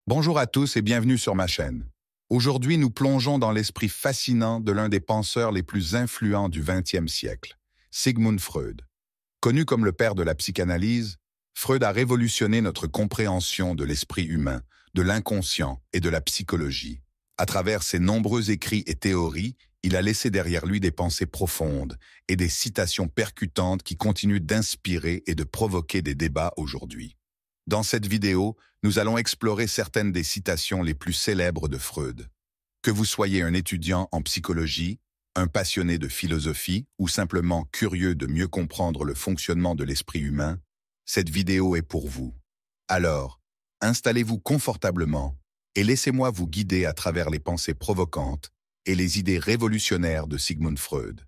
Bonjour à tous et bienvenue sur ma chaîne. Aujourd'hui, nous plongeons dans l'esprit fascinant de l'un des penseurs les plus influents du XXe siècle, Sigmund Freud. Connu comme le père de la psychanalyse, Freud a révolutionné notre compréhension de l'esprit humain, de l'inconscient et de la psychologie. À travers ses nombreux écrits et théories, il a laissé derrière lui des pensées profondes et des citations percutantes qui continuent d'inspirer et de provoquer des débats aujourd'hui. Dans cette vidéo, nous allons explorer certaines des citations les plus célèbres de Freud. Que vous soyez un étudiant en psychologie, un passionné de philosophie ou simplement curieux de mieux comprendre le fonctionnement de l'esprit humain, cette vidéo est pour vous. Alors, installez-vous confortablement et laissez-moi vous guider à travers les pensées provocantes et les idées révolutionnaires de Sigmund Freud.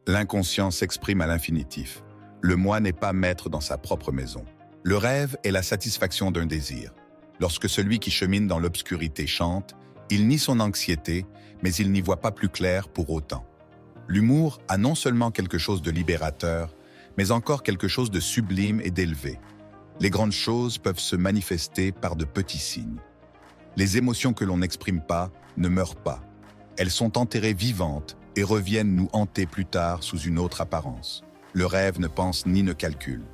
L'inconscient s'exprime à l'infinitif. Le moi n'est pas maître dans sa propre maison. Le rêve est la satisfaction d'un désir. Lorsque celui qui chemine dans l'obscurité chante, il nie son anxiété, mais il n'y voit pas plus clair pour autant. L'humour a non seulement quelque chose de libérateur, mais encore quelque chose de sublime et d'élevé. Les grandes choses peuvent se manifester par de petits signes. Les émotions que l'on n'exprime pas ne meurent pas. Elles sont enterrées vivantes et reviennent nous hanter plus tard sous une autre apparence. Le rêve ne pense ni ne calcule.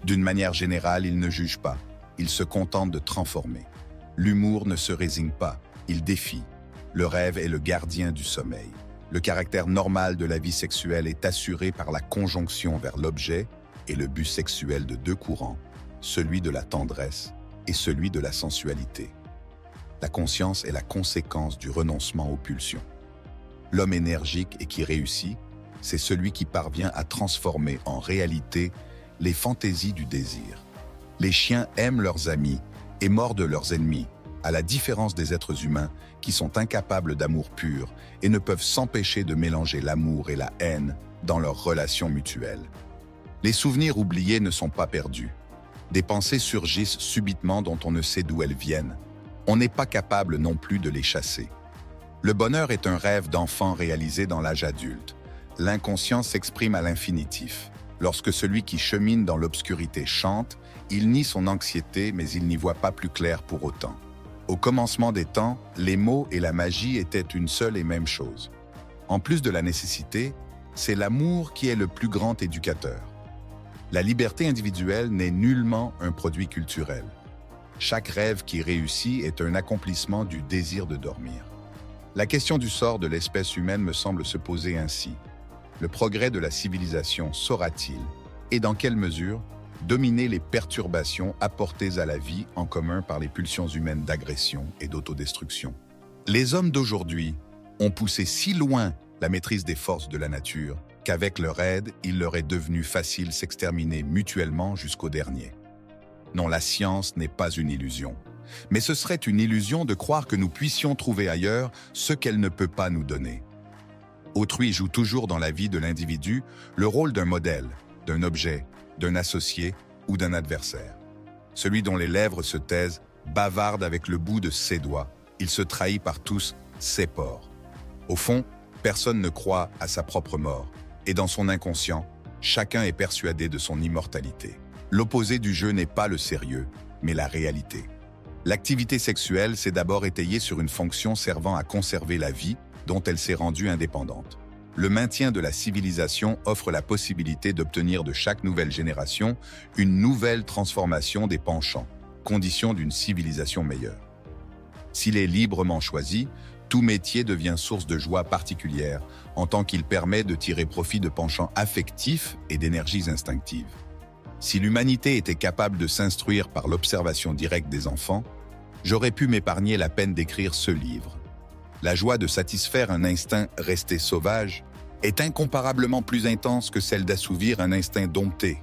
D'une manière générale, il ne juge pas. Il se contente de transformer. L'humour ne se résigne pas, il défie. Le rêve est le gardien du sommeil. Le caractère normal de la vie sexuelle est assuré par la conjonction vers l'objet et le but sexuel de deux courants, celui de la tendresse et celui de la sensualité. La conscience est la conséquence du renoncement aux pulsions. L'homme énergique et qui réussit, c'est celui qui parvient à transformer en réalité les fantaisies du désir. Les chiens aiment leurs amis et mordent leurs ennemis, à la différence des êtres humains qui sont incapables d'amour pur et ne peuvent s'empêcher de mélanger l'amour et la haine dans leurs relations mutuelles. Les souvenirs oubliés ne sont pas perdus. Des pensées surgissent subitement dont on ne sait d'où elles viennent. On n'est pas capable non plus de les chasser. Le bonheur est un rêve d'enfant réalisé dans l'âge adulte. L'inconscient s'exprime à l'infinitif. Lorsque celui qui chemine dans l'obscurité chante, il nie son anxiété, mais il n'y voit pas plus clair pour autant. Au commencement des temps, les mots et la magie étaient une seule et même chose. En plus de la nécessité, c'est l'amour qui est le plus grand éducateur. La liberté individuelle n'est nullement un produit culturel. Chaque rêve qui réussit est un accomplissement du désir de dormir. La question du sort de l'espèce humaine me semble se poser ainsi. Le progrès de la civilisation saura-t-il, et dans quelle mesure, dominer les perturbations apportées à la vie en commun par les pulsions humaines d'agression et d'autodestruction? Les hommes d'aujourd'hui ont poussé si loin la maîtrise des forces de la nature qu'avec leur aide, il leur est devenu facile s'exterminer mutuellement jusqu'au dernier. Non, la science n'est pas une illusion. Mais ce serait une illusion de croire que nous puissions trouver ailleurs ce qu'elle ne peut pas nous donner. Autrui joue toujours dans la vie de l'individu le rôle d'un modèle, d'un objet, d'un associé ou d'un adversaire. Celui dont les lèvres se taisent bavarde avec le bout de ses doigts. Il se trahit par tous ses pores. Au fond, personne ne croit à sa propre mort. Et dans son inconscient, chacun est persuadé de son immortalité. L'opposé du jeu n'est pas le sérieux, mais la réalité. L'activité sexuelle s'est d'abord étayée sur une fonction servant à conserver la vie, dont elle s'est rendue indépendante. Le maintien de la civilisation offre la possibilité d'obtenir de chaque nouvelle génération une nouvelle transformation des penchants, condition d'une civilisation meilleure. S'il est librement choisi, tout métier devient source de joie particulière, en tant qu'il permet de tirer profit de penchants affectifs et d'énergies instinctives. Si l'humanité était capable de s'instruire par l'observation directe des enfants, j'aurais pu m'épargner la peine d'écrire ce livre. La joie de satisfaire un instinct resté sauvage est incomparablement plus intense que celle d'assouvir un instinct dompté.